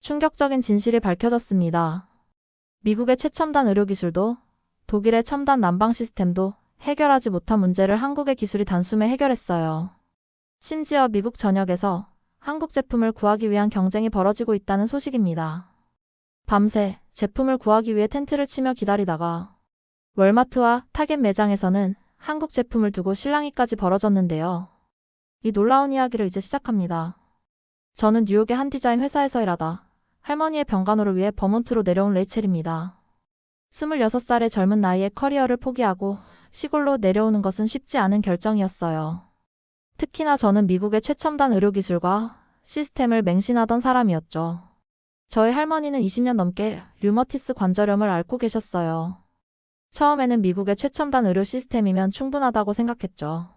충격적인 진실이 밝혀졌습니다. 미국의 최첨단 의료기술도 독일의 첨단 난방 시스템도 해결하지 못한 문제를 한국의 기술이 단숨에 해결했어요. 심지어 미국 전역에서 한국 제품을 구하기 위한 경쟁이 벌어지고 있다는 소식입니다. 밤새 제품을 구하기 위해 텐트를 치며 기다리다가 월마트와 타겟 매장에서는 한국 제품을 두고 실랑이까지 벌어졌는데요. 이 놀라운 이야기를 이제 시작합니다. 저는 뉴욕의 한 디자인 회사에서 일하다 할머니의 병간호를 위해 버몬트로 내려온 레이첼입니다. 26살의 젊은 나이에 커리어를 포기하고 시골로 내려오는 것은 쉽지 않은 결정이었어요. 특히나 저는 미국의 최첨단 의료기술과 시스템을 맹신하던 사람이었죠. 저희 할머니는 20년 넘게 류머티스 관절염을 앓고 계셨어요. 처음에는 미국의 최첨단 의료 시스템이면 충분하다고 생각했죠.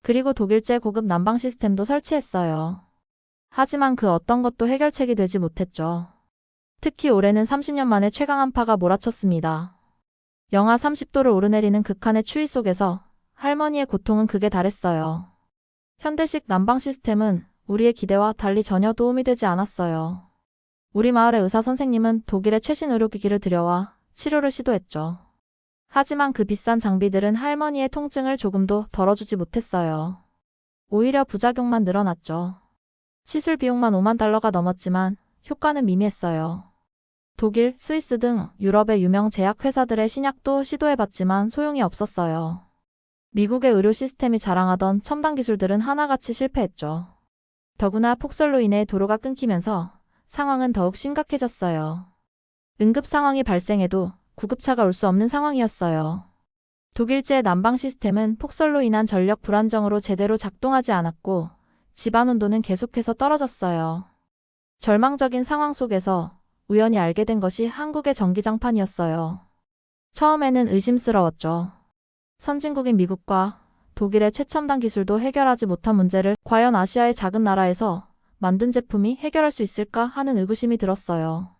그리고 독일제 고급 난방 시스템도 설치했어요. 하지만 그 어떤 것도 해결책이 되지 못했죠. 특히 올해는 30년 만에 최강 한파가 몰아쳤습니다. 영하 30도를 오르내리는 극한의 추위 속에서 할머니의 고통은 극에 달했어요. 현대식 난방 시스템은 우리의 기대와 달리 전혀 도움이 되지 않았어요. 우리 마을의 의사 선생님은 독일의 최신 의료기기를 들여와 치료를 시도했죠. 하지만 그 비싼 장비들은 할머니의 통증을 조금도 덜어주지 못했어요. 오히려 부작용만 늘어났죠. 시술 비용만 5만 달러가 넘었지만 효과는 미미했어요. 독일, 스위스 등 유럽의 유명 제약회사들의 신약도 시도해봤지만 소용이 없었어요. 미국의 의료 시스템이 자랑하던 첨단 기술들은 하나같이 실패했죠. 더구나 폭설로 인해 도로가 끊기면서 상황은 더욱 심각해졌어요. 응급 상황이 발생해도 구급차가 올 수 없는 상황이었어요. 독일제 난방 시스템은 폭설로 인한 전력 불안정으로 제대로 작동하지 않았고 집안 온도는 계속해서 떨어졌어요. 절망적인 상황 속에서 우연히 알게 된 것이 한국의 전기장판이었어요. 처음에는 의심스러웠죠. 선진국인 미국과 독일의 최첨단 기술도 해결하지 못한 문제를 과연 아시아의 작은 나라에서 만든 제품이 해결할 수 있을까 하는 의구심이 들었어요.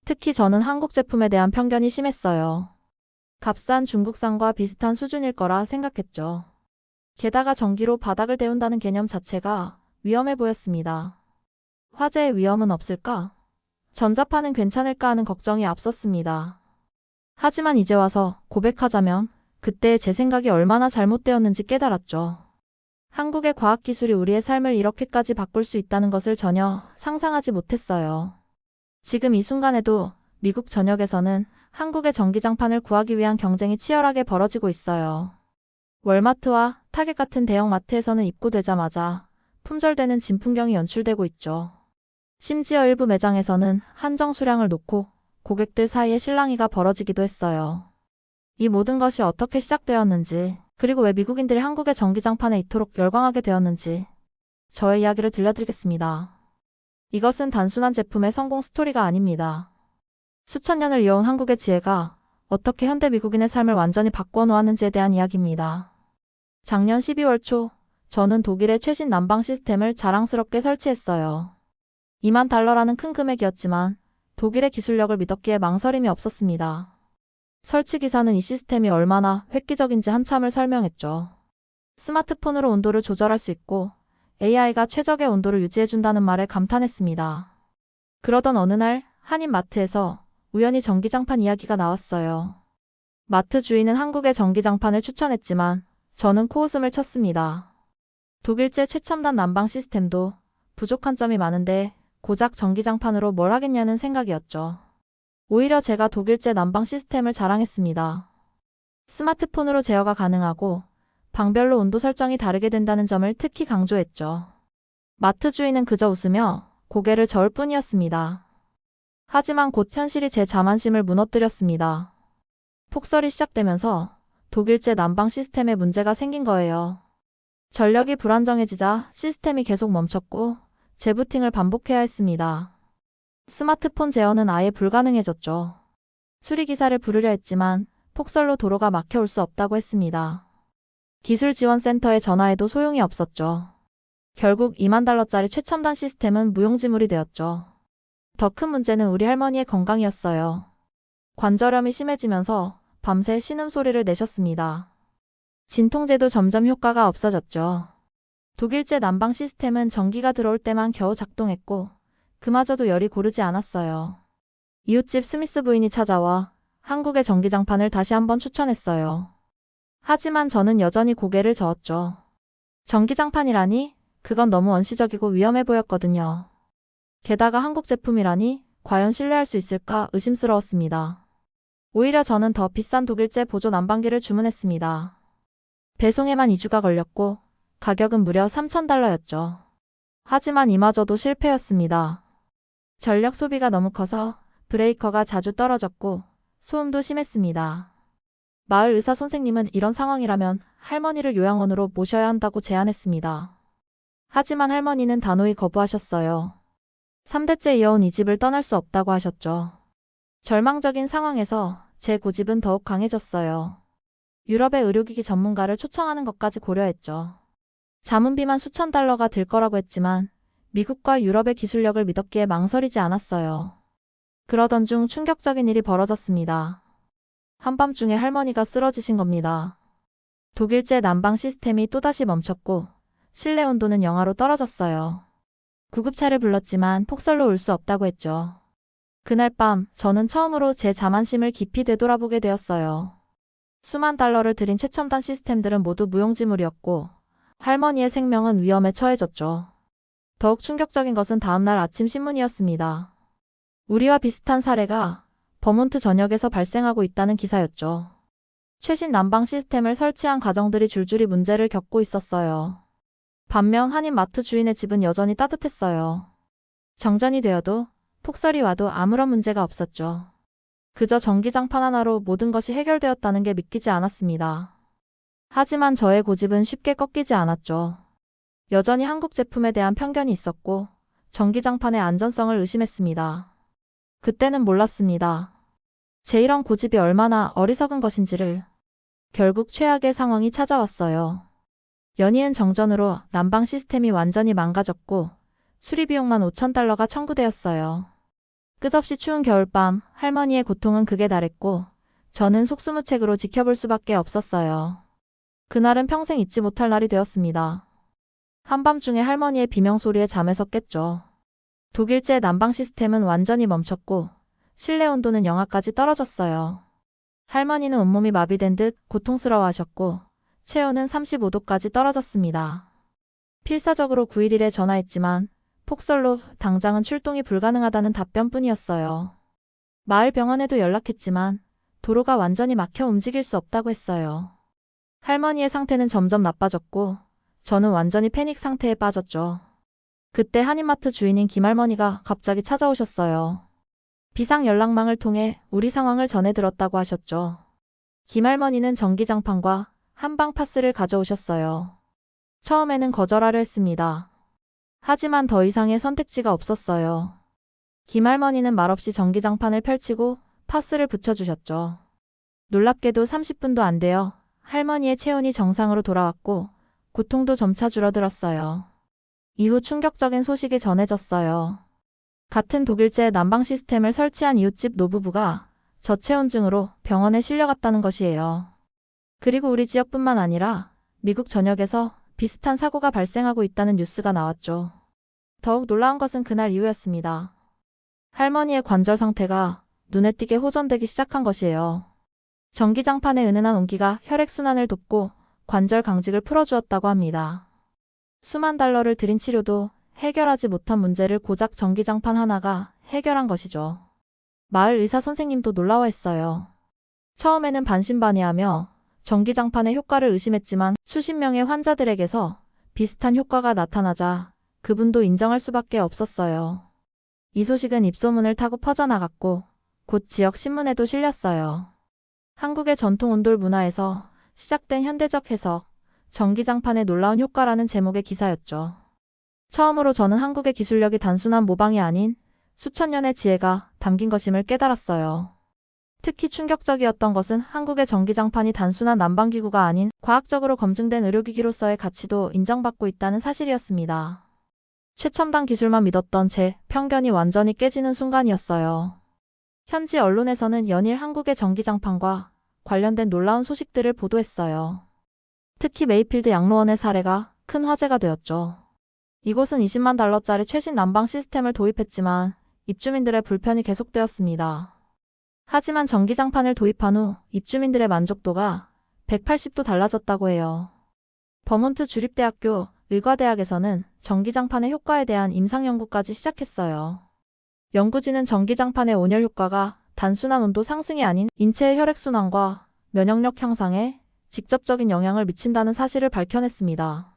특히 저는 한국 제품에 대한 편견이 심했어요. 값싼 중국산과 비슷한 수준일 거라 생각했죠. 게다가 전기로 바닥을 데운다는 개념 자체가 위험해 보였습니다. 화재의 위험은 없을까? 전자파는 괜찮을까 하는 걱정이 앞섰습니다. 하지만 이제 와서 고백하자면 그때 제 생각이 얼마나 잘못되었는지 깨달았죠. 한국의 과학기술이 우리의 삶을 이렇게까지 바꿀 수 있다는 것을 전혀 상상하지 못했어요. 지금 이 순간에도 미국 전역에서는 한국의 전기장판을 구하기 위한 경쟁이 치열하게 벌어지고 있어요. 월마트와 타겟 같은 대형 마트에서는 입고되자마자 품절되는 진풍경이 연출되고 있죠. 심지어 일부 매장에서는 한정 수량을 놓고 고객들 사이에 실랑이가 벌어지기도 했어요. 이 모든 것이 어떻게 시작되었는지, 그리고 왜 미국인들이 한국의 전기장판에 이토록 열광하게 되었는지 저의 이야기를 들려드리겠습니다. 이것은 단순한 제품의 성공 스토리가 아닙니다. 수천 년을 이어온 한국의 지혜가 어떻게 현대 미국인의 삶을 완전히 바꿔 놓았는지에 대한 이야기입니다. 작년 12월 초, 저는 독일의 최신 난방 시스템을 자랑스럽게 설치했어요. 2만 달러라는 큰 금액이었지만 독일의 기술력을 믿었기에 망설임이 없었습니다. 설치 기사는 이 시스템이 얼마나 획기적인지 한참을 설명했죠. 스마트폰으로 온도를 조절할 수 있고 AI가 최적의 온도를 유지해준다는 말에 감탄했습니다. 그러던 어느 날 한인 마트에서 우연히 전기장판 이야기가 나왔어요. 마트 주인은 한국의 전기장판을 추천했지만 저는 코웃음을 쳤습니다. 독일제 최첨단 난방 시스템도 부족한 점이 많은데 고작 전기장판으로 뭘 하겠냐는 생각이었죠. 오히려 제가 독일제 난방 시스템을 자랑했습니다. 스마트폰으로 제어가 가능하고 방별로 온도 설정이 다르게 된다는 점을 특히 강조했죠. 마트 주인은 그저 웃으며 고개를 저을 뿐이었습니다. 하지만 곧 현실이 제 자만심을 무너뜨렸습니다. 폭설이 시작되면서 독일제 난방 시스템에 문제가 생긴 거예요. 전력이 불안정해지자 시스템이 계속 멈췄고 재부팅을 반복해야 했습니다. 스마트폰 제어는 아예 불가능해졌죠. 수리기사를 부르려 했지만 폭설로 도로가 막혀올 수 없다고 했습니다. 기술지원센터에 전화해도 소용이 없었죠. 결국 2만 달러짜리 최첨단 시스템은 무용지물이 되었죠. 더 큰 문제는 우리 할머니의 건강이었어요. 관절염이 심해지면서 밤새 신음소리를 내셨습니다. 진통제도 점점 효과가 없어졌죠. 독일제 난방 시스템은 전기가 들어올 때만 겨우 작동했고 그마저도 열이 고르지 않았어요. 이웃집 스미스 부인이 찾아와 한국의 전기장판을 다시 한번 추천했어요. 하지만 저는 여전히 고개를 저었죠. 전기장판이라니? 그건 너무 원시적이고 위험해 보였거든요. 게다가 한국 제품이라니? 과연 신뢰할 수 있을까 의심스러웠습니다. 오히려 저는 더 비싼 독일제 보조 난방기를 주문했습니다. 배송에만 2주가 걸렸고 가격은 무려 $3,000였죠. 하지만 이마저도 실패였습니다. 전력 소비가 너무 커서 브레이커가 자주 떨어졌고 소음도 심했습니다. 마을 의사 선생님은 이런 상황이라면 할머니를 요양원으로 모셔야 한다고 제안했습니다. 하지만 할머니는 단호히 거부하셨어요. 3대째 이어온 이 집을 떠날 수 없다고 하셨죠. 절망적인 상황에서 제 고집은 더욱 강해졌어요. 유럽의 의료기기 전문가를 초청하는 것까지 고려했죠. 자문비만 수천 달러가 들 거라고 했지만 미국과 유럽의 기술력을 믿었기에 망설이지 않았어요. 그러던 중 충격적인 일이 벌어졌습니다. 한밤중에 할머니가 쓰러지신 겁니다. 독일제 난방 시스템이 또다시 멈췄고 실내 온도는 영하로 떨어졌어요. 구급차를 불렀지만 폭설로 올 수 없다고 했죠. 그날 밤 저는 처음으로 제 자만심을 깊이 되돌아보게 되었어요. 수만 달러를 들인 최첨단 시스템들은 모두 무용지물이었고 할머니의 생명은 위험에 처해졌죠. 더욱 충격적인 것은 다음날 아침 신문이었습니다. 우리와 비슷한 사례가 버몬트 전역에서 발생하고 있다는 기사였죠. 최신 난방 시스템을 설치한 가정들이 줄줄이 문제를 겪고 있었어요. 반면 한인 마트 주인의 집은 여전히 따뜻했어요. 정전이 되어도 폭설이 와도 아무런 문제가 없었죠. 그저 전기장판 하나로 모든 것이 해결되었다는 게 믿기지 않았습니다. 하지만 저의 고집은 쉽게 꺾이지 않았죠. 여전히 한국 제품에 대한 편견이 있었고 전기장판의 안전성을 의심했습니다. 그때는 몰랐습니다. 제 이런 고집이 얼마나 어리석은 것인지를. 결국 최악의 상황이 찾아왔어요. 연이은 정전으로 난방 시스템이 완전히 망가졌고 수리비용만 $5,000가 청구되었어요. 끝없이 추운 겨울밤 할머니의 고통은 극에 달했고 저는 속수무책으로 지켜볼 수밖에 없었어요. 그날은 평생 잊지 못할 날이 되었습니다. 한밤중에 할머니의 비명소리에 잠에서 깼죠. 독일제 난방 시스템은 완전히 멈췄고 실내 온도는 영하까지 떨어졌어요. 할머니는 온몸이 마비된 듯 고통스러워하셨고 체온은 35도까지 떨어졌습니다. 필사적으로 911에 전화했지만 폭설로 당장은 출동이 불가능하다는 답변뿐이었어요. 마을 병원에도 연락했지만 도로가 완전히 막혀 움직일 수 없다고 했어요. 할머니의 상태는 점점 나빠졌고 저는 완전히 패닉 상태에 빠졌죠. 그때 한인마트 주인인 김할머니가 갑자기 찾아오셨어요. 비상 연락망을 통해 우리 상황을 전해 들었다고 하셨죠. 김할머니는 전기장판과 한방 파스를 가져오셨어요. 처음에는 거절하려 했습니다. 하지만 더 이상의 선택지가 없었어요. 김할머니는 말없이 전기장판을 펼치고 파스를 붙여주셨죠. 놀랍게도 30분도 안 되어 할머니의 체온이 정상으로 돌아왔고 고통도 점차 줄어들었어요. 이후 충격적인 소식이 전해졌어요. 같은 독일제 난방 시스템을 설치한 이웃집 노부부가 저체온증으로 병원에 실려갔다는 것이에요. 그리고 우리 지역뿐만 아니라 미국 전역에서 비슷한 사고가 발생하고 있다는 뉴스가 나왔죠. 더욱 놀라운 것은 그날 이후였습니다. 할머니의 관절 상태가 눈에 띄게 호전되기 시작한 것이에요. 전기장판의 은은한 온기가 혈액순환을 돕고 관절 강직을 풀어주었다고 합니다. 수만 달러를 들인 치료도 해결하지 못한 문제를 고작 전기장판 하나가 해결한 것이죠. 마을 의사 선생님도 놀라워했어요. 처음에는 반신반의하며 전기장판의 효과를 의심했지만 수십 명의 환자들에게서 비슷한 효과가 나타나자 그분도 인정할 수밖에 없었어요. 이 소식은 입소문을 타고 퍼져나갔고 곧 지역 신문에도 실렸어요. 한국의 전통 온돌 문화에서 시작된 현대적 해석, 전기장판의 놀라운 효과라는 제목의 기사였죠. 처음으로 저는 한국의 기술력이 단순한 모방이 아닌 수천 년의 지혜가 담긴 것임을 깨달았어요. 특히 충격적이었던 것은 한국의 전기장판이 단순한 난방기구가 아닌 과학적으로 검증된 의료기기로서의 가치도 인정받고 있다는 사실이었습니다. 최첨단 기술만 믿었던 제 편견이 완전히 깨지는 순간이었어요. 현지 언론에서는 연일 한국의 전기장판과 관련된 놀라운 소식들을 보도했어요. 특히 메이필드 양로원의 사례가 큰 화제가 되었죠. 이곳은 20만 달러짜리 최신 난방 시스템을 도입했지만 입주민들의 불편이 계속되었습니다. 하지만 전기장판을 도입한 후 입주민들의 만족도가 180도 달라졌다고 해요. 버몬트 주립대학교 의과대학에서는 전기장판의 효과에 대한 임상연구까지 시작했어요. 연구진은 전기장판의 온열 효과가 단순한 온도 상승이 아닌 인체의 혈액순환과 면역력 향상에 직접적인 영향을 미친다는 사실을 밝혀냈습니다.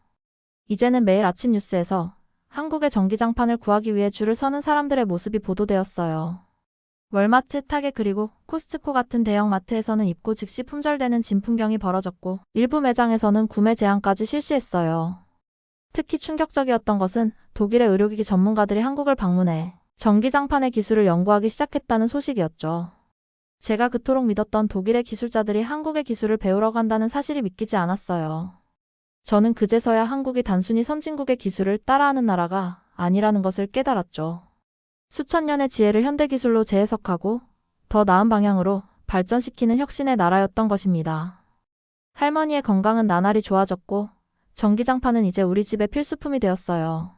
이제는 매일 아침 뉴스에서 한국의 전기장판을 구하기 위해 줄을 서는 사람들의 모습이 보도되었어요. 월마트, 타겟 그리고 코스트코 같은 대형 마트에서는 입고 즉시 품절되는 진풍경이 벌어졌고 일부 매장에서는 구매 제한까지 실시했어요. 특히 충격적이었던 것은 독일의 의료기기 전문가들이 한국을 방문해 전기장판의 기술을 연구하기 시작했다는 소식이었죠. 제가 그토록 믿었던 독일의 기술자들이 한국의 기술을 배우러 간다는 사실이 믿기지 않았어요. 저는 그제서야 한국이 단순히 선진국의 기술을 따라하는 나라가 아니라는 것을 깨달았죠. 수천 년의 지혜를 현대기술로 재해석하고 더 나은 방향으로 발전시키는 혁신의 나라였던 것입니다. 할머니의 건강은 나날이 좋아졌고 전기장판은 이제 우리 집의 필수품이 되었어요.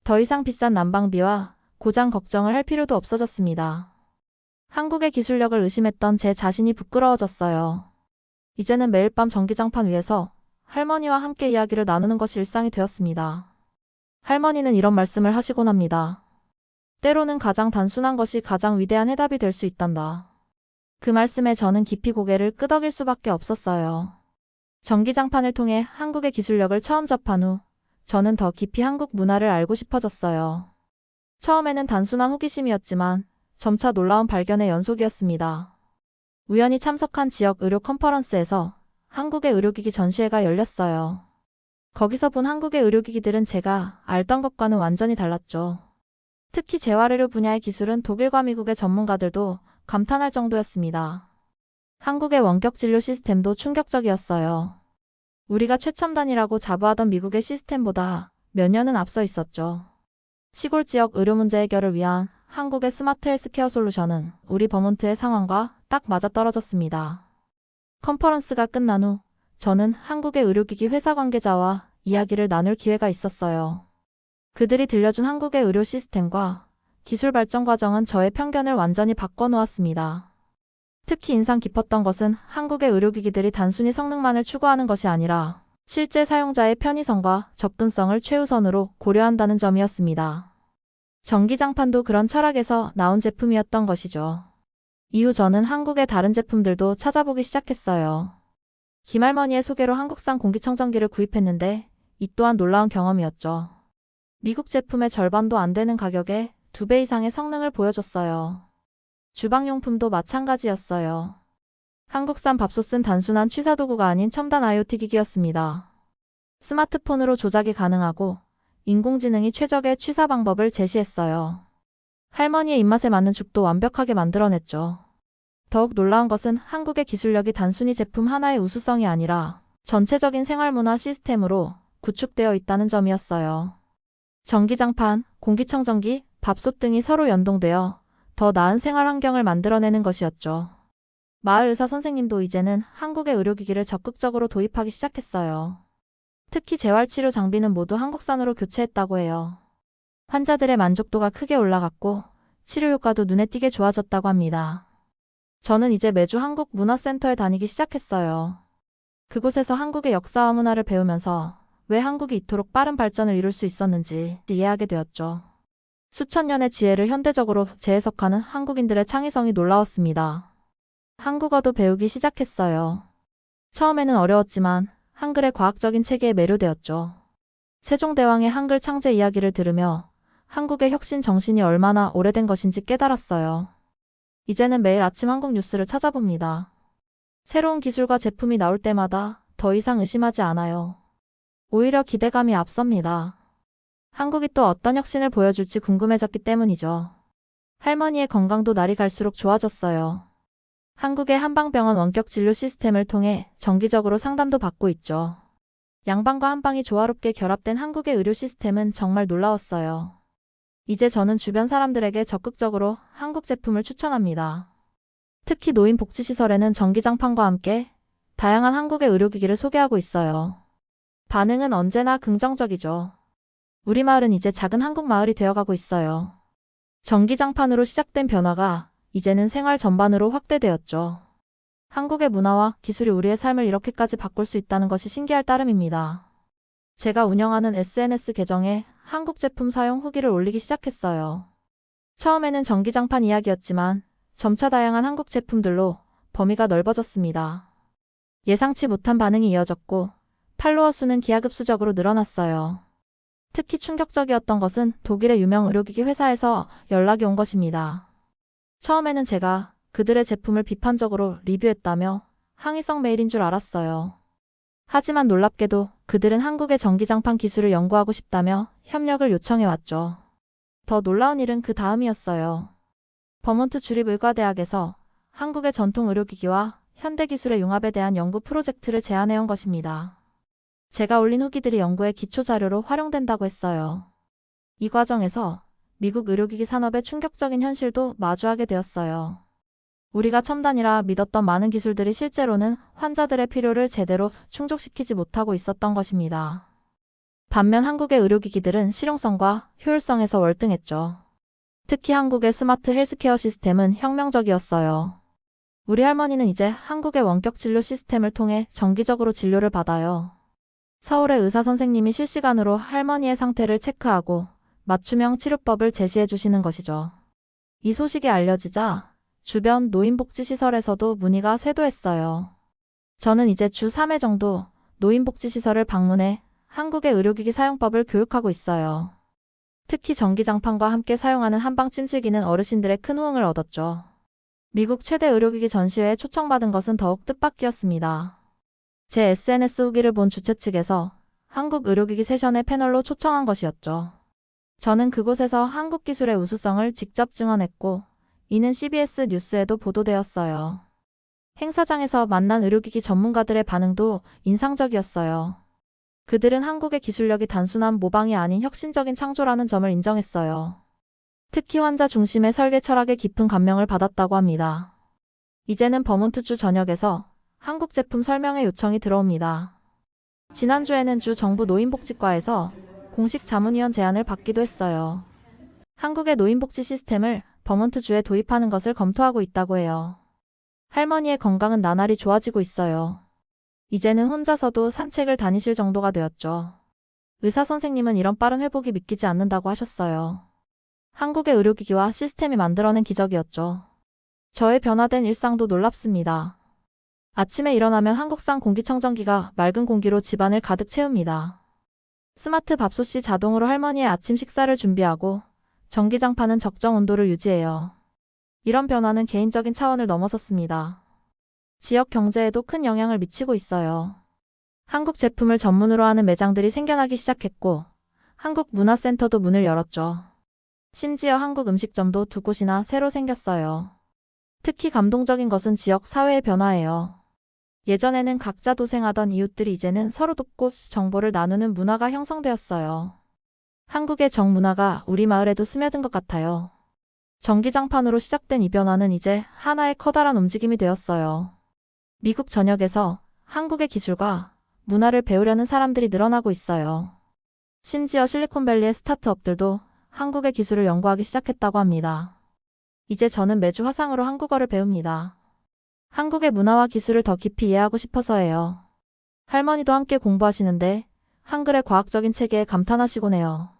더 이상 비싼 난방비와 고장 걱정을 할 필요도 없어졌습니다. 한국의 기술력을 의심했던 제 자신이 부끄러워졌어요. 이제는 매일 밤 전기장판 위에서 할머니와 함께 이야기를 나누는 것이 일상이 되었습니다. 할머니는 이런 말씀을 하시곤 합니다. 때로는 가장 단순한 것이 가장 위대한 해답이 될 수 있단다. 그 말씀에 저는 깊이 고개를 끄덕일 수밖에 없었어요. 전기장판을 통해 한국의 기술력을 처음 접한 후 저는 더 깊이 한국 문화를 알고 싶어졌어요. 처음에는 단순한 호기심이었지만 점차 놀라운 발견의 연속이었습니다. 우연히 참석한 지역 의료 컨퍼런스에서 한국의 의료기기 전시회가 열렸어요. 거기서 본 한국의 의료기기들은 제가 알던 것과는 완전히 달랐죠. 특히 재활의료 분야의 기술은 독일과 미국의 전문가들도 감탄할 정도였습니다. 한국의 원격 진료 시스템도 충격적이었어요. 우리가 최첨단이라고 자부하던 미국의 시스템보다 몇 년은 앞서 있었죠. 시골 지역 의료 문제 해결을 위한 한국의 스마트 헬스케어 솔루션은 우리 버몬트의 상황과 딱 맞아떨어졌습니다. 컨퍼런스가 끝난 후 저는 한국의 의료기기 회사 관계자와 이야기를 나눌 기회가 있었어요. 그들이 들려준 한국의 의료 시스템과 기술 발전 과정은 저의 편견을 완전히 바꿔놓았습니다. 특히 인상 깊었던 것은 한국의 의료기기들이 단순히 성능만을 추구하는 것이 아니라 실제 사용자의 편의성과 접근성을 최우선으로 고려한다는 점이었습니다. 전기장판도 그런 철학에서 나온 제품이었던 것이죠. 이후 저는 한국의 다른 제품들도 찾아보기 시작했어요. 김할머니의 소개로 한국산 공기청정기를 구입했는데 이 또한 놀라운 경험이었죠. 미국 제품의 절반도 안 되는 가격에 2배 이상의 성능을 보여줬어요. 주방용품도 마찬가지였어요. 한국산 밥솥은 단순한 취사도구가 아닌 첨단 IoT 기기였습니다. 스마트폰으로 조작이 가능하고 인공지능이 최적의 취사 방법을 제시했어요. 할머니의 입맛에 맞는 죽도 완벽하게 만들어냈죠. 더욱 놀라운 것은 한국의 기술력이 단순히 제품 하나의 우수성이 아니라 전체적인 생활문화 시스템으로 구축되어 있다는 점이었어요. 전기장판, 공기청정기, 밥솥 등이 서로 연동되어 더 나은 생활 환경을 만들어내는 것이었죠. 마을 의사 선생님도 이제는 한국의 의료기기를 적극적으로 도입하기 시작했어요. 특히 재활치료 장비는 모두 한국산으로 교체했다고 해요. 환자들의 만족도가 크게 올라갔고 치료 효과도 눈에 띄게 좋아졌다고 합니다. 저는 이제 매주 한국 문화센터에 다니기 시작했어요. 그곳에서 한국의 역사와 문화를 배우면서 왜 한국이 이토록 빠른 발전을 이룰 수 있었는지 이해하게 되었죠. 수천 년의 지혜를 현대적으로 재해석하는 한국인들의 창의성이 놀라웠습니다. 한국어도 배우기 시작했어요. 처음에는 어려웠지만 한글의 과학적인 체계에 매료되었죠. 세종대왕의 한글 창제 이야기를 들으며 한국의 혁신 정신이 얼마나 오래된 것인지 깨달았어요. 이제는 매일 아침 한국 뉴스를 찾아봅니다. 새로운 기술과 제품이 나올 때마다 더 이상 의심하지 않아요. 오히려 기대감이 앞섭니다. 한국이 또 어떤 혁신을 보여줄지 궁금해졌기 때문이죠. 할머니의 건강도 날이 갈수록 좋아졌어요. 한국의 한방병원 원격 진료 시스템을 통해 정기적으로 상담도 받고 있죠. 양방과 한방이 조화롭게 결합된 한국의 의료 시스템은 정말 놀라웠어요. 이제 저는 주변 사람들에게 적극적으로 한국 제품을 추천합니다. 특히 노인 복지시설에는 전기장판과 함께 다양한 한국의 의료기기를 소개하고 있어요. 반응은 언제나 긍정적이죠. 우리 마을은 이제 작은 한국 마을이 되어가고 있어요. 전기장판으로 시작된 변화가 이제는 생활 전반으로 확대되었죠. 한국의 문화와 기술이 우리의 삶을 이렇게까지 바꿀 수 있다는 것이 신기할 따름입니다. 제가 운영하는 SNS 계정에 한국 제품 사용 후기를 올리기 시작했어요. 처음에는 전기장판 이야기였지만 점차 다양한 한국 제품들로 범위가 넓어졌습니다. 예상치 못한 반응이 이어졌고 팔로워 수는 기하급수적으로 늘어났어요. 특히 충격적이었던 것은 독일의 유명 의료기기 회사에서 연락이 온 것입니다. 처음에는 제가 그들의 제품을 비판적으로 리뷰했다며 항의성 메일인 줄 알았어요. 하지만 놀랍게도 그들은 한국의 전기장판 기술을 연구하고 싶다며 협력을 요청해왔죠. 더 놀라운 일은 그 다음이었어요. 버몬트 주립의과대학에서 한국의 전통 의료기기와 현대기술의 융합에 대한 연구 프로젝트를 제안해온 것입니다. 제가 올린 후기들이 연구의 기초자료로 활용된다고 했어요. 이 과정에서 미국 의료기기 산업의 충격적인 현실도 마주하게 되었어요. 우리가 첨단이라 믿었던 많은 기술들이 실제로는 환자들의 필요를 제대로 충족시키지 못하고 있었던 것입니다. 반면 한국의 의료기기들은 실용성과 효율성에서 월등했죠. 특히 한국의 스마트 헬스케어 시스템은 혁명적이었어요. 우리 할머니는 이제 한국의 원격 진료 시스템을 통해 정기적으로 진료를 받아요. 서울의 의사 선생님이 실시간으로 할머니의 상태를 체크하고 맞춤형 치료법을 제시해 주시는 것이죠. 이 소식이 알려지자 주변 노인복지시설에서도 문의가 쇄도했어요. 저는 이제 주 3회 정도 노인복지시설을 방문해 한국의 의료기기 사용법을 교육하고 있어요. 특히 전기장판과 함께 사용하는 한방 찜질기는 어르신들의 큰 호응을 얻었죠. 미국 최대 의료기기 전시회에 초청받은 것은 더욱 뜻밖이었습니다. 제 SNS 후기를 본 주최 측에서 한국 의료기기 세션의 패널로 초청한 것이었죠. 저는 그곳에서 한국 기술의 우수성을 직접 증언했고 이는 CBS 뉴스에도 보도되었어요. 행사장에서 만난 의료기기 전문가들의 반응도 인상적이었어요. 그들은 한국의 기술력이 단순한 모방이 아닌 혁신적인 창조라는 점을 인정했어요. 특히 환자 중심의 설계 철학에 깊은 감명을 받았다고 합니다. 이제는 버몬트주 전역에서 한국 제품 설명회 요청이 들어옵니다. 지난주에는 주 정부 노인복지과에서 공식 자문위원 제안을 받기도 했어요. 한국의 노인복지 시스템을 버몬트주에 도입하는 것을 검토하고 있다고 해요. 할머니의 건강은 나날이 좋아지고 있어요. 이제는 혼자서도 산책을 다니실 정도가 되었죠. 의사 선생님은 이런 빠른 회복이 믿기지 않는다고 하셨어요. 한국의 의료기기와 시스템이 만들어낸 기적이었죠. 저의 변화된 일상도 놀랍습니다. 아침에 일어나면 한국산 공기청정기가 맑은 공기로 집안을 가득 채웁니다. 스마트 밥솥이 자동으로 할머니의 아침 식사를 준비하고 전기장판은 적정 온도를 유지해요. 이런 변화는 개인적인 차원을 넘어섰습니다. 지역 경제에도 큰 영향을 미치고 있어요. 한국 제품을 전문으로 하는 매장들이 생겨나기 시작했고 한국 문화센터도 문을 열었죠. 심지어 한국 음식점도 2곳이나 새로 생겼어요. 특히 감동적인 것은 지역 사회의 변화예요. 예전에는 각자 도생하던 이웃들이 이제는 서로 돕고 정보를 나누는 문화가 형성되었어요. 한국의 정문화가 우리 마을에도 스며든 것 같아요. 전기장판으로 시작된 이 변화는 이제 하나의 커다란 움직임이 되었어요. 미국 전역에서 한국의 기술과 문화를 배우려는 사람들이 늘어나고 있어요. 심지어 실리콘밸리의 스타트업들도 한국의 기술을 연구하기 시작했다고 합니다. 이제 저는 매주 화상으로 한국어를 배웁니다. 한국의 문화와 기술을 더 깊이 이해하고 싶어서예요. 할머니도 함께 공부하시는데 한글의 과학적인 체계에 감탄하시곤 해요.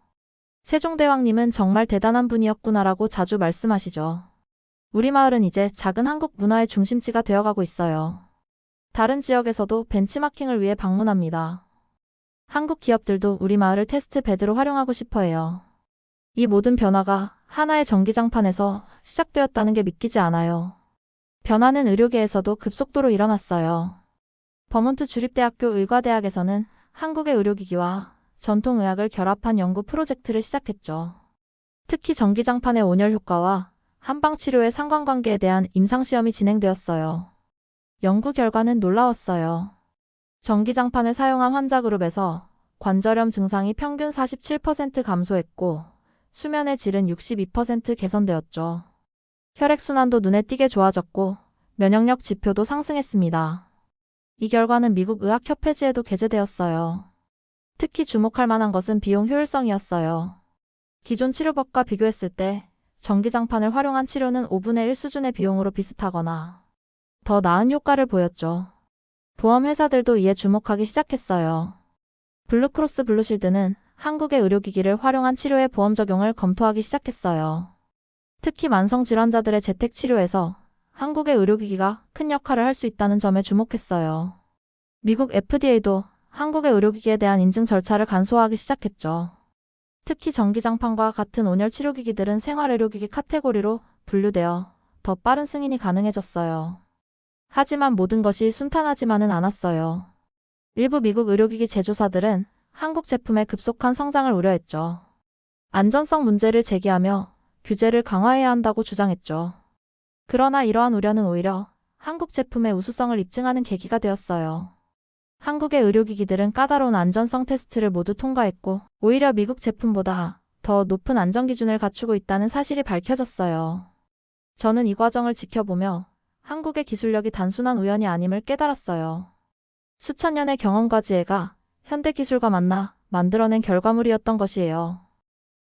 세종대왕님은 정말 대단한 분이었구나라고 자주 말씀하시죠. 우리 마을은 이제 작은 한국 문화의 중심지가 되어가고 있어요. 다른 지역에서도 벤치마킹을 위해 방문합니다. 한국 기업들도 우리 마을을 테스트 베드로 활용하고 싶어 해요. 이 모든 변화가 하나의 전기장판에서 시작되었다는 게 믿기지 않아요. 변화는 의료계에서도 급속도로 일어났어요. 버몬트 주립대학교 의과대학에서는 한국의 의료기기와 전통의학을 결합한 연구 프로젝트를 시작했죠. 특히 전기장판의 온열 효과와 한방치료의 상관관계에 대한 임상시험이 진행되었어요. 연구 결과는 놀라웠어요. 전기장판을 사용한 환자 그룹에서 관절염 증상이 평균 47% 감소했고 수면의 질은 62% 개선되었죠. 혈액순환도 눈에 띄게 좋아졌고 면역력 지표도 상승했습니다. 이 결과는 미국 의학협회지에도 게재되었어요. 특히 주목할 만한 것은 비용 효율성이었어요. 기존 치료법과 비교했을 때 전기장판을 활용한 치료는 5분의 1 수준의 비용으로 비슷하거나 더 나은 효과를 보였죠. 보험 회사들도 이에 주목하기 시작했어요. 블루크로스 블루실드는 한국의 의료기기를 활용한 치료의 보험 적용을 검토하기 시작했어요. 특히 만성질환자들의 재택치료에서 한국의 의료기기가 큰 역할을 할 수 있다는 점에 주목했어요. 미국 FDA도 한국의 의료기기에 대한 인증 절차를 간소화하기 시작했죠. 특히 전기장판과 같은 온열 치료기기들은 생활의료기기 카테고리로 분류되어 더 빠른 승인이 가능해졌어요. 하지만 모든 것이 순탄하지만은 않았어요. 일부 미국 의료기기 제조사들은 한국 제품의 급속한 성장을 우려했죠. 안전성 문제를 제기하며 규제를 강화해야 한다고 주장했죠. 그러나 이러한 우려는 오히려 한국 제품의 우수성을 입증하는 계기가 되었어요. 한국의 의료기기들은 까다로운 안전성 테스트를 모두 통과했고 오히려 미국 제품보다 더 높은 안전기준을 갖추고 있다는 사실이 밝혀졌어요. 저는 이 과정을 지켜보며 한국의 기술력이 단순한 우연이 아님을 깨달았어요. 수천 년의 경험과 지혜가 현대기술과 만나 만들어낸 결과물이었던 것이에요.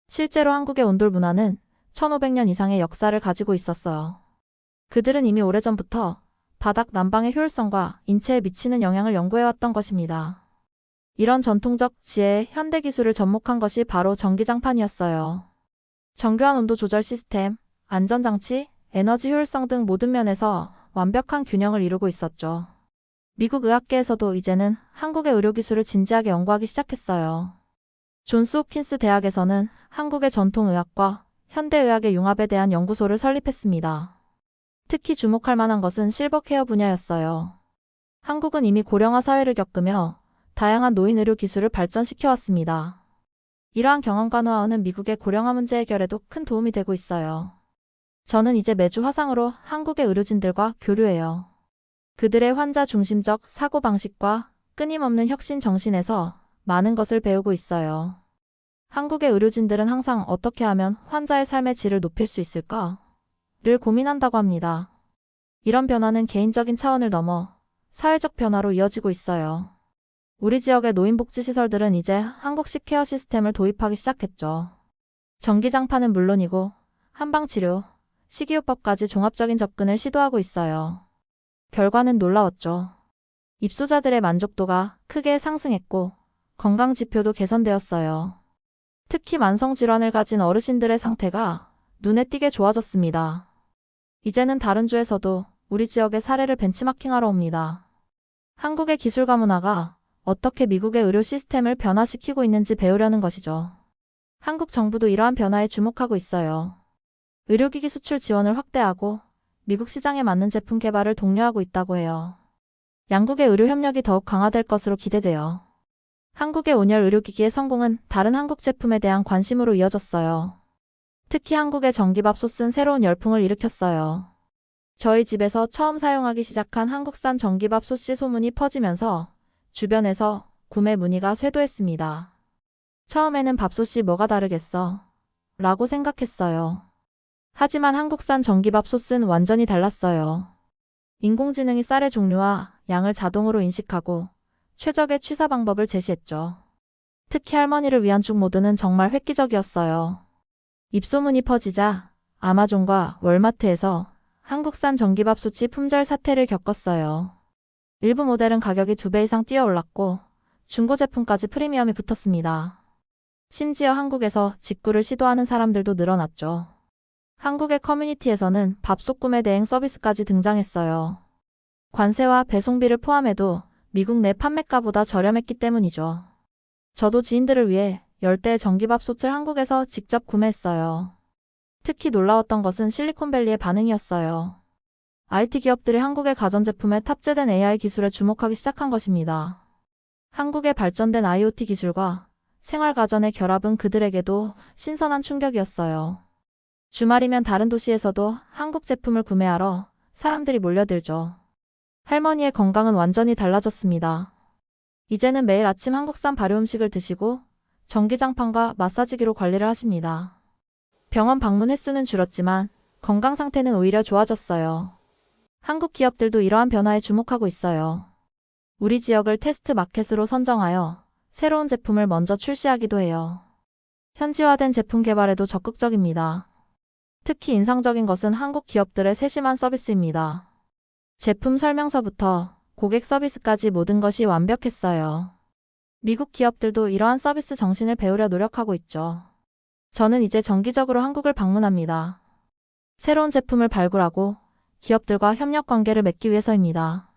실제로 한국의 온돌 문화는 1500년 이상의 역사를 가지고 있었어요. 그들은 이미 오래전부터 바닥 난방의 효율성과 인체에 미치는 영향을 연구해왔던 것입니다. 이런 전통적 지혜에 현대기술을 접목한 것이 바로 전기장판이었어요. 정교한 온도 조절 시스템, 안전장치, 에너지 효율성 등 모든 면에서 완벽한 균형을 이루고 있었죠. 미국 의학계에서도 이제는 한국의 의료기술을 진지하게 연구하기 시작했어요. 존스 홉킨스 대학에서는 한국의 전통의학과 현대의학의 융합에 대한 연구소를 설립했습니다. 특히 주목할 만한 것은 실버케어 분야였어요. 한국은 이미 고령화 사회를 겪으며 다양한 노인 의료 기술을 발전시켜왔습니다. 이러한 경험과 노하우는 미국의 고령화 문제 해결에도 큰 도움이 되고 있어요. 저는 이제 매주 화상으로 한국의 의료진들과 교류해요. 그들의 환자 중심적 사고방식과 끊임없는 혁신 정신에서 많은 것을 배우고 있어요. 한국의 의료진들은 항상 어떻게 하면 환자의 삶의 질을 높일 수 있을까?를 고민한다고 합니다. 이런 변화는 개인적인 차원을 넘어 사회적 변화로 이어지고 있어요. 우리 지역의 노인복지시설들은 이제 한국식 케어 시스템을 도입하기 시작했죠. 전기장판은 물론이고 한방치료, 식이요법까지 종합적인 접근을 시도하고 있어요. 결과는 놀라웠죠. 입소자들의 만족도가 크게 상승했고 건강 지표도 개선되었어요. 특히 만성질환을 가진 어르신들의 상태가 눈에 띄게 좋아졌습니다. 이제는 다른 주에서도 우리 지역의 사례를 벤치마킹하러 옵니다. 한국의 기술과 문화가 어떻게 미국의 의료 시스템을 변화시키고 있는지 배우려는 것이죠. 한국 정부도 이러한 변화에 주목하고 있어요. 의료기기 수출 지원을 확대하고 미국 시장에 맞는 제품 개발을 독려하고 있다고 해요. 양국의 의료 협력이 더욱 강화될 것으로 기대돼요. 한국의 온열 의료기기의 성공은 다른 한국 제품에 대한 관심으로 이어졌어요. 특히 한국의 전기밥솥은 새로운 열풍을 일으켰어요. 저희 집에서 처음 사용하기 시작한 한국산 전기밥솥이 소문이 퍼지면서 주변에서 구매 문의가 쇄도했습니다. 처음에는 밥솥이 뭐가 다르겠어? 라고 생각했어요. 하지만 한국산 전기밥솥은 완전히 달랐어요. 인공지능이 쌀의 종류와 양을 자동으로 인식하고 최적의 취사 방법을 제시했죠. 특히 할머니를 위한 죽 모드는 정말 획기적이었어요. 입소문이 퍼지자 아마존과 월마트에서 한국산 전기밥솥이 품절 사태를 겪었어요. 일부 모델은 가격이 2배 이상 뛰어올랐고 중고 제품까지 프리미엄이 붙었습니다. 심지어 한국에서 직구를 시도하는 사람들도 늘어났죠. 한국의 커뮤니티에서는 밥솥 구매 대행 서비스까지 등장했어요. 관세와 배송비를 포함해도 미국 내 판매가보다 저렴했기 때문이죠. 저도 지인들을 위해 10대의 전기밥솥을 한국에서 직접 구매했어요. 특히 놀라웠던 것은 실리콘밸리의 반응이었어요. IT 기업들이 한국의 가전제품에 탑재된 AI 기술에 주목하기 시작한 것입니다. 한국의 발전된 IoT 기술과 생활가전의 결합은 그들에게도 신선한 충격이었어요. 주말이면 다른 도시에서도 한국 제품을 구매하러 사람들이 몰려들죠. 할머니의 건강은 완전히 달라졌습니다. 이제는 매일 아침 한국산 발효 음식을 드시고 전기장판과 마사지기로 관리를 하십니다. 병원 방문 횟수는 줄었지만 건강 상태는 오히려 좋아졌어요. 한국 기업들도 이러한 변화에 주목하고 있어요. 우리 지역을 테스트 마켓으로 선정하여 새로운 제품을 먼저 출시하기도 해요. 현지화된 제품 개발에도 적극적입니다. 특히 인상적인 것은 한국 기업들의 세심한 서비스입니다. 제품 설명서부터 고객 서비스까지 모든 것이 완벽했어요. 미국 기업들도 이러한 서비스 정신을 배우려 노력하고 있죠. 저는 이제 정기적으로 한국을 방문합니다. 새로운 제품을 발굴하고 기업들과 협력 관계를 맺기 위해서입니다.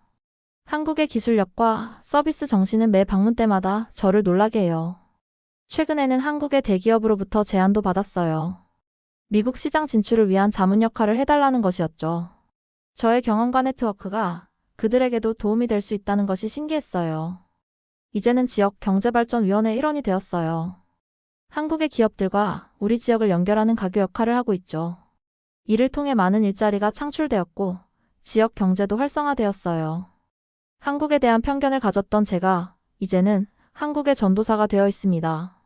한국의 기술력과 서비스 정신은 매 방문 때마다 저를 놀라게 해요. 최근에는 한국의 대기업으로부터 제안도 받았어요. 미국 시장 진출을 위한 자문 역할을 해달라는 것이었죠. 저의 경험과 네트워크가 그들에게도 도움이 될 수 있다는 것이 신기했어요. 이제는 지역 경제발전위원회 일원이 되었어요. 한국의 기업들과 우리 지역을 연결하는 가교 역할을 하고 있죠. 이를 통해 많은 일자리가 창출되었고 지역 경제도 활성화되었어요. 한국에 대한 편견을 가졌던 제가 이제는 한국의 전도사가 되어 있습니다.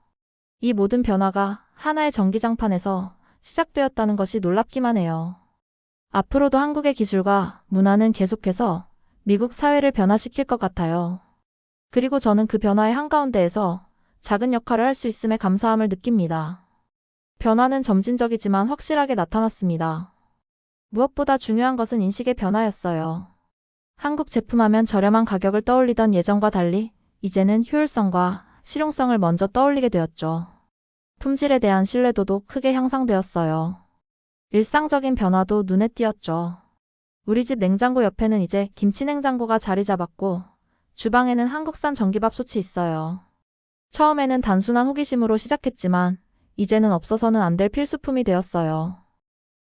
이 모든 변화가 하나의 전기장판에서 시작되었다는 것이 놀랍기만 해요. 앞으로도 한국의 기술과 문화는 계속해서 미국 사회를 변화시킬 것 같아요. 그리고 저는 그 변화의 한가운데에서 작은 역할을 할 수 있음에 감사함을 느낍니다. 변화는 점진적이지만 확실하게 나타났습니다. 무엇보다 중요한 것은 인식의 변화였어요. 한국 제품하면 저렴한 가격을 떠올리던 예전과 달리 이제는 효율성과 실용성을 먼저 떠올리게 되었죠. 품질에 대한 신뢰도도 크게 향상되었어요. 일상적인 변화도 눈에 띄었죠. 우리 집 냉장고 옆에는 이제 김치 냉장고가 자리 잡았고 주방에는 한국산 전기밥솥이 있어요. 처음에는 단순한 호기심으로 시작했지만 이제는 없어서는 안 될 필수품이 되었어요.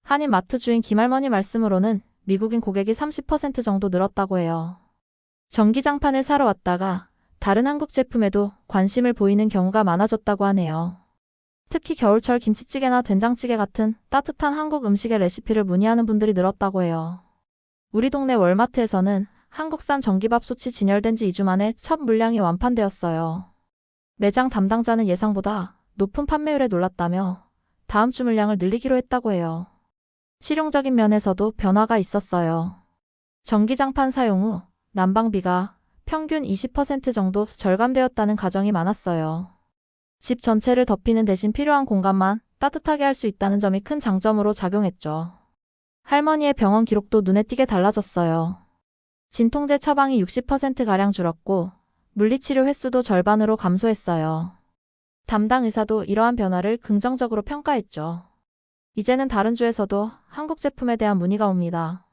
한인 마트 주인 김할머니 말씀으로는 미국인 고객이 30% 정도 늘었다고 해요. 전기장판을 사러 왔다가 다른 한국 제품에도 관심을 보이는 경우가 많아졌다고 하네요. 특히 겨울철 김치찌개나 된장찌개 같은 따뜻한 한국 음식의 레시피를 문의하는 분들이 늘었다고 해요. 우리 동네 월마트에서는 한국산 전기밥솥이 진열된 지 2주 만에 첫 물량이 완판되었어요. 매장 담당자는 예상보다 높은 판매율에 놀랐다며 다음 주 물량을 늘리기로 했다고 해요. 실용적인 면에서도 변화가 있었어요. 전기장판 사용 후 난방비가 평균 20% 정도 절감되었다는 가정이 많았어요. 집 전체를 덮이는 대신 필요한 공간만 따뜻하게 할 수 있다는 점이 큰 장점으로 작용했죠. 할머니의 병원 기록도 눈에 띄게 달라졌어요. 진통제 처방이 60%가량 줄었고 물리치료 횟수도 절반으로 감소했어요. 담당 의사도 이러한 변화를 긍정적으로 평가했죠. 이제는 다른 주에서도 한국 제품에 대한 문의가 옵니다.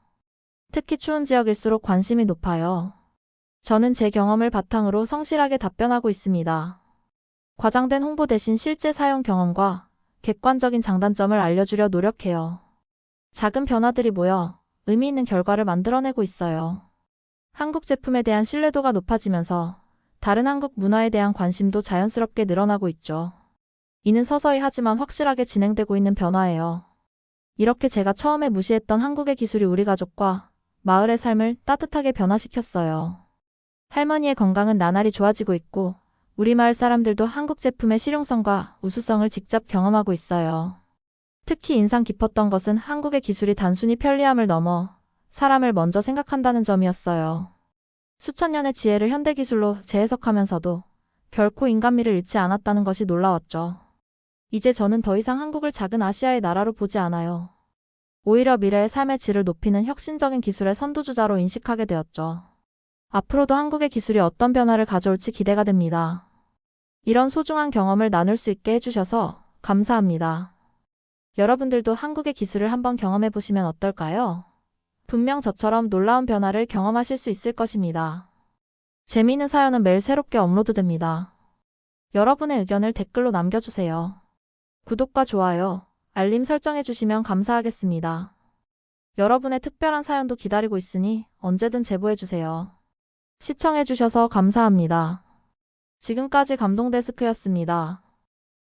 특히 추운 지역일수록 관심이 높아요. 저는 제 경험을 바탕으로 성실하게 답변하고 있습니다. 과장된 홍보 대신 실제 사용 경험과 객관적인 장단점을 알려주려 노력해요. 작은 변화들이 모여 의미 있는 결과를 만들어내고 있어요. 한국 제품에 대한 신뢰도가 높아지면서 다른 한국 문화에 대한 관심도 자연스럽게 늘어나고 있죠. 이는 서서히 하지만 확실하게 진행되고 있는 변화예요. 이렇게 제가 처음에 무시했던 한국의 기술이 우리 가족과 마을의 삶을 따뜻하게 변화시켰어요. 할머니의 건강은 나날이 좋아지고 있고 우리 마을 사람들도 한국 제품의 실용성과 우수성을 직접 경험하고 있어요. 특히 인상 깊었던 것은 한국의 기술이 단순히 편리함을 넘어 사람을 먼저 생각한다는 점이었어요. 수천 년의 지혜를 현대기술로 재해석하면서도 결코 인간미를 잃지 않았다는 것이 놀라웠죠. 이제 저는 더 이상 한국을 작은 아시아의 나라로 보지 않아요. 오히려 미래의 삶의 질을 높이는 혁신적인 기술의 선두주자로 인식하게 되었죠. 앞으로도 한국의 기술이 어떤 변화를 가져올지 기대가 됩니다. 이런 소중한 경험을 나눌 수 있게 해주셔서 감사합니다. 여러분들도 한국의 기술을 한번 경험해 보시면 어떨까요? 분명 저처럼 놀라운 변화를 경험하실 수 있을 것입니다. 재미있는 사연은 매일 새롭게 업로드됩니다. 여러분의 의견을 댓글로 남겨주세요. 구독과 좋아요, 알림 설정해 주시면 감사하겠습니다. 여러분의 특별한 사연도 기다리고 있으니 언제든 제보해 주세요. 시청해 주셔서 감사합니다. 지금까지 감동데스크였습니다.